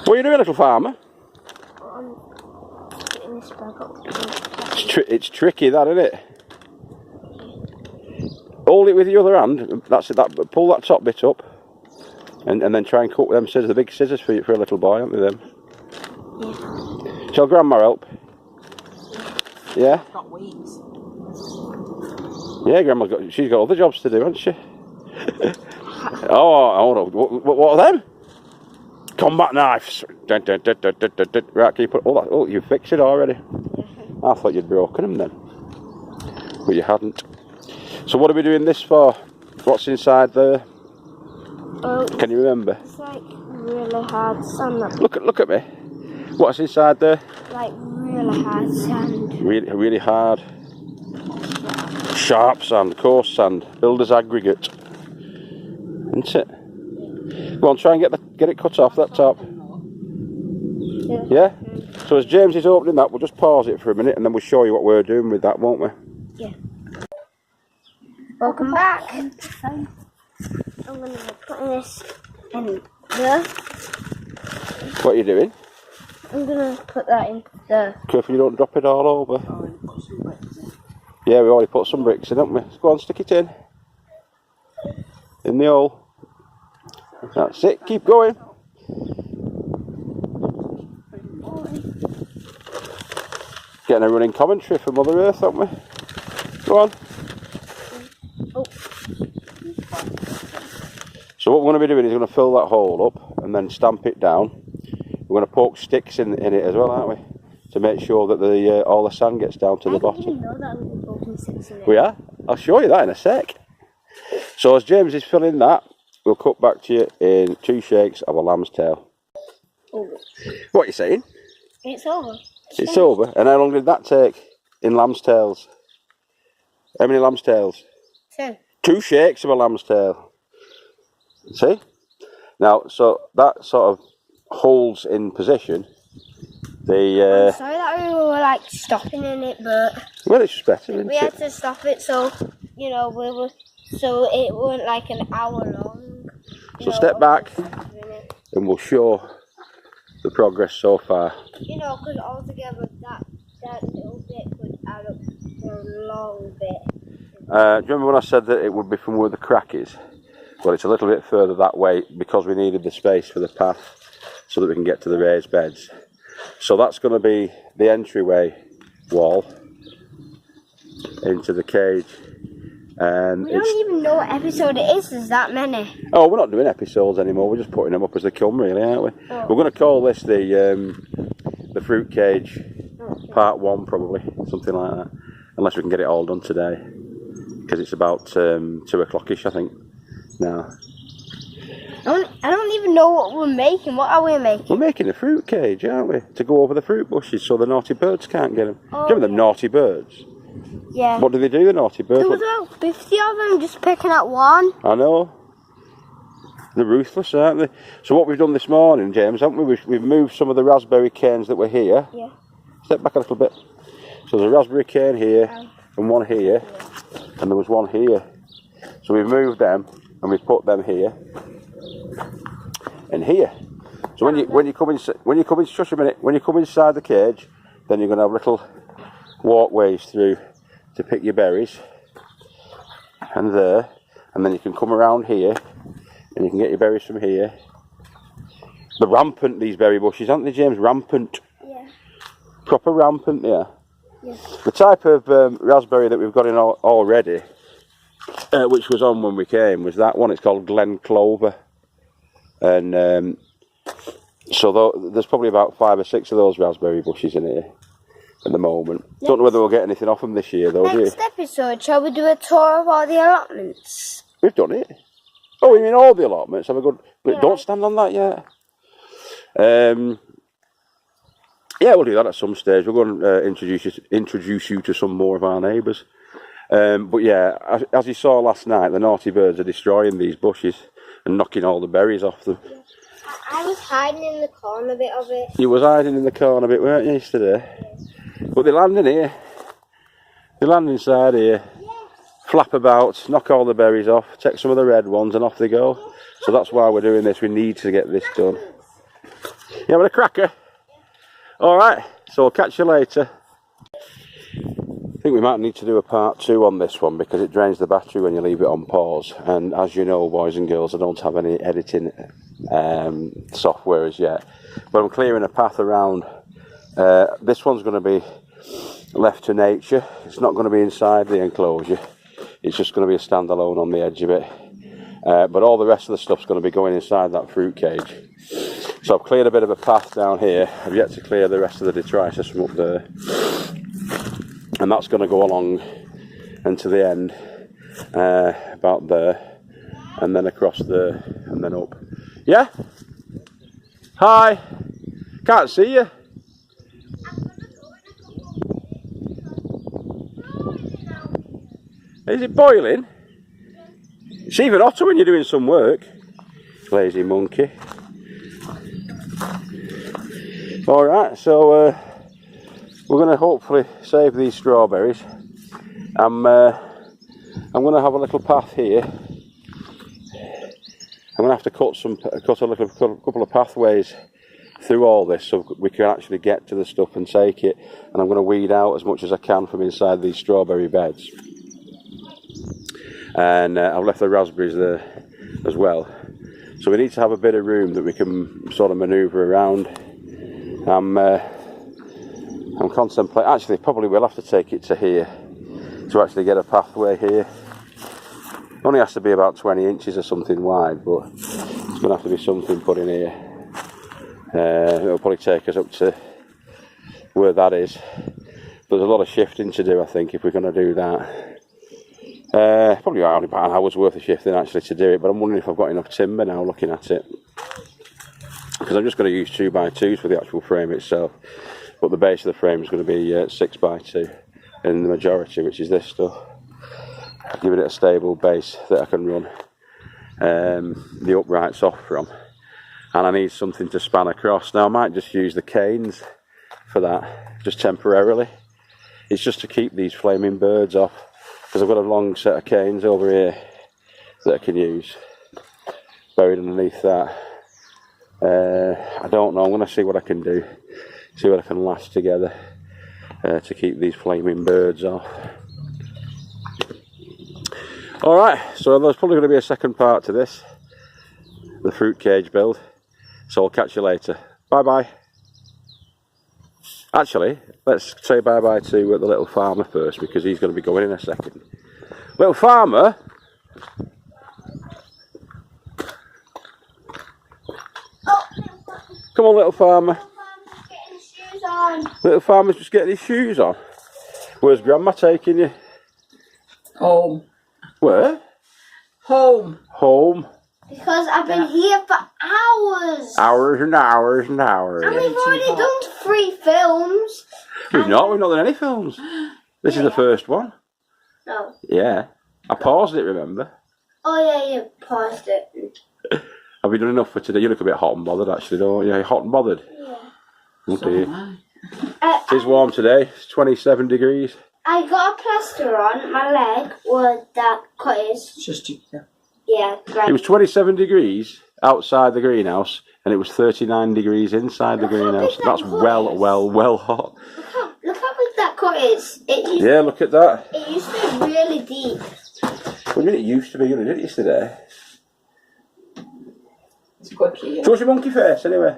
What are you doing, little farmer? I'm getting this bag up. It's tricky, that, isn't it? Hold it with your other hand. That's it. Pull that top bit up, and then try and cut with them scissors. The big scissors for a little boy, aren't they? Them. Yeah. Shall Grandma help? Yeah. Got weeds. Yeah, she's got other jobs to do, hasn't she? Oh, hold on. What are them? Combat knives. Dun, dun, dun, dun, dun, dun, dun. Right, can you put all that? Oh, you fixed it already. I thought you'd broken them then, but you hadn't. So what are we doing this for? What's inside there? Can you remember? It's like really hard sand. Look at me. What's inside there? Like really hard sand. Really hard. Sharp sand, coarse sand, builder's aggregate. Isn't it? Go on, try and get it cut off that top. Yeah? So as James is opening that, we'll just pause it for a minute and then we'll show you what we're doing with that, won't we? Yeah. Welcome back. I'm going to be putting this in there. What are you doing? I'm going to put that in there. Careful you don't drop it all over. Yeah, we already put some bricks in, haven't we? Go on, stick it in. In the hole. That's it, keep going. Getting a running commentary for Mother Earth, haven't we? Go on. Oh. So what we're going to be doing is going to fill that hole up and then stamp it down. We're going to poke sticks in it as well, aren't we? To make sure that all the sand gets down to the bottom. I didn't know that we were poking sticks in it. We are? I'll show you that in a sec. So as James is filling that, we'll cut back to you in 2 shakes of a lamb's tail. Over. What are you saying? It's over. It's over. And how long did that take in lamb's tails? How many lamb's tails? 2. 2 shakes of a lamb's tail. See? Now, so that sort of holds in position the... I'm sorry that we were like stopping in it, but... Well, it's just better, isn't we had to stop it so, you know, so it wasn't like an hour long. So step back and we'll show the progress so far. You know, because altogether that little bit could add up for a long bit. Do you remember when I said that it would be from where the crack is? Well, it's a little bit further that way because we needed the space for the path so that we can get to the raised beds. So that's going to be the entryway wall into the cage. And we don't even know what episode it is. There's that many. Oh, we're not doing episodes anymore. We're just putting them up as they come, really, aren't we? Oh. We're going to call this the fruit cage part 1, probably, something like that. Unless we can get it all done today, because it's about 2 o'clock-ish, I think. Now. I don't even know what we're making. What are we making? We're making a fruit cage, aren't we? To go over the fruit bushes so the naughty birds can't get them. Oh, Do you remember them naughty birds? Yeah. What do they do, the naughty birds? There was about 50 of them just picking at one. I know. They're ruthless, aren't they? So what we've done this morning, James, haven't we? We've moved some of the raspberry canes that were here. Yeah. Step back a little bit. So there's a raspberry cane here and one here, and there was one here. So we've moved them and we've put them here and here. So when you come in, shush a minute. When you come inside the cage, then you're going to have little walkways through to pick your berries, and there, and then you can come around here, and you can get your berries from here. They're rampant, these berry bushes, aren't they, James? Rampant. Yeah. Proper rampant, yeah. Yeah. The type of raspberry that we've got in already, which was on when we came, was that one. It's called Glen Clover, and so there's probably about 5 or 6 of those raspberry bushes in here at the moment. Don't know whether we'll get anything off them this year, though, do you? Next episode, shall we do a tour of all the allotments? We've done it. Oh, you mean all the allotments? Have a good... Yeah. Don't stand on that yet. Yeah, we'll do that at some stage. We're going to introduce you to some more of our neighbours. But yeah, as you saw last night, the naughty birds are destroying these bushes and knocking all the berries off them. I was hiding in the corner bit of it. You was hiding in the corner bit, weren't you, yesterday? Yeah. But they land in here. They land inside here. Yeah. Flap about, knock all the berries off, take some of the red ones and off they go. So that's why we're doing this. We need to get this done. You having a cracker? Alright, so I'll catch you later. I think we might need to do a part 2 on this one because it drains the battery when you leave it on pause. And as you know, boys and girls, I don't have any editing software as yet. But I'm clearing a path around. This one's going to be left to nature. It's not going to be inside the enclosure. It's just going to be a standalone on the edge of it. But all the rest of the stuff's going to be going inside that fruit cage. So I've cleared a bit of a path down here. I've yet to clear the rest of the detritus from up there. And that's going to go along and to the end, about there, and then across there, and then up. Yeah? Hi! Can't see you. Is it boiling? It's even hotter when you're doing some work. Lazy monkey. Alright, so we're going to hopefully save these strawberries. I'm going to have a little path here. I'm going to have to cut a couple of pathways through all this so we can actually get to the stuff and take it. And I'm going to weed out as much as I can from inside these strawberry beds. And I've left the raspberries there as well. So we need to have a bit of room that we can sort of manoeuvre around. I'm contemplating, actually probably we'll have to take it to here to actually get a pathway here. Only has to be about 20 inches or something wide, but it's going to have to be something put in here. It'll probably take us up to where that is. There's a lot of shifting to do, I think, if we're going to do that. Probably only about an hour's worth of shifting actually to do it, but I'm wondering if I've got enough timber now looking at it. Because I'm just going to use 2x2s for the actual frame itself. But the base of the frame is going to be 6x2 in the majority, which is this stuff. Giving it a stable base that I can run the uprights off from. And I need something to span across. Now I might just use the canes for that, just temporarily. It's just to keep these flaming birds off. Because I've got a long set of canes over here that I can use. Buried underneath that. I don't know, I'm going to see what I can do. See what I can lash together to keep these flaming birds off. Alright, so there's probably going to be a second part to this. The fruit cage build. So I'll catch you later. Bye bye. Actually, let's say bye bye to the little farmer first because he's going to be going in a second. Little farmer? Come on, little farmer. Little farmer's just getting his shoes on. Where's Grandma taking you? Home. Where? Home. Home. Because I've been here for hours. Hours and hours and hours. And we've already done 3 films. We've not done any films. This is the first one. No. Yeah. I paused it, remember? Oh yeah, you paused it. Have we done enough for today? You look a bit hot and bothered actually, don't you? Hot and bothered? Yeah. Oh dear. It is warm today. It's 27 degrees. I got a plaster on my leg where that cut is. Just Yeah, right. It was 27 degrees outside the greenhouse and it was 39 degrees inside the greenhouse. That's well hot. Look how big that cut is. Yeah, look at that. It used to be really deep. What do you mean it used to be? You did it yesterday. It's a quickie. Show us your monkey face anyway.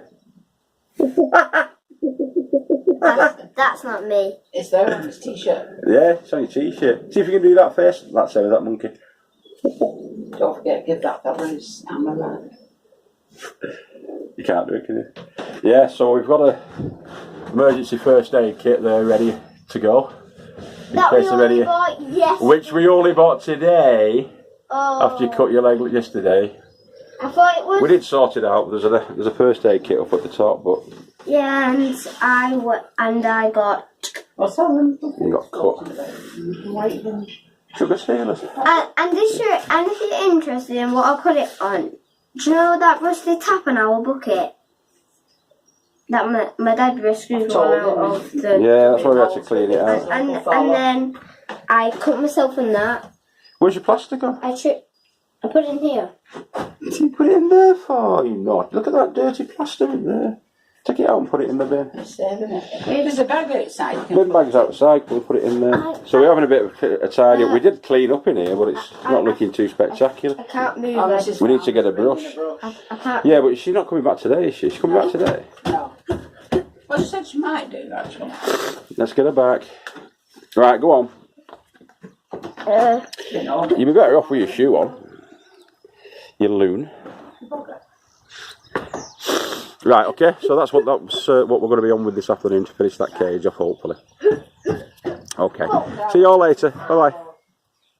That's not me. It's there on his t-shirt. Yeah, it's on your t-shirt. See if you can do that face. That's it with that monkey. Don't forget, give that fella his camera. You can't do it, can you? Yeah, so we've got a emergency first aid kit there ready to go. That we only bought yesterday. Which we only bought today. Oh. After you cut your leg yesterday. I thought it was. We did sort it out. There's a first aid kit up at the top, but yeah, and I got. What's that? you got cut. Sugar sailors. And this shirt, and if you're interested in what I put it on, do you know that rusty tap in our bucket? That my dad rescued one out of the. Yeah, that's why we had to clean it out. And then I cut myself in that. Where's your plastic on? I put it in here. You put it in there for you not. Look at that dirty plaster in there. Take it out and put it in the bin. Saving it. There's a bag outside. You can Bin bag's outside, we'll put it in there. So we're having a bit of a tidy up. We did clean up in here, but it's not looking too spectacular. I can't move Oh, it. this is We need to get a brush. I can't. Yeah, but she's not coming back today, is she? She's coming back today. No. Well, she said she might do, actually. Let's get her back. Right, go on. You know. You'd be better off with your shoe on. You loon. Right, okay, so that's what we're going to be on with this afternoon to finish that cage off, hopefully. Okay, see you all later. Bye bye.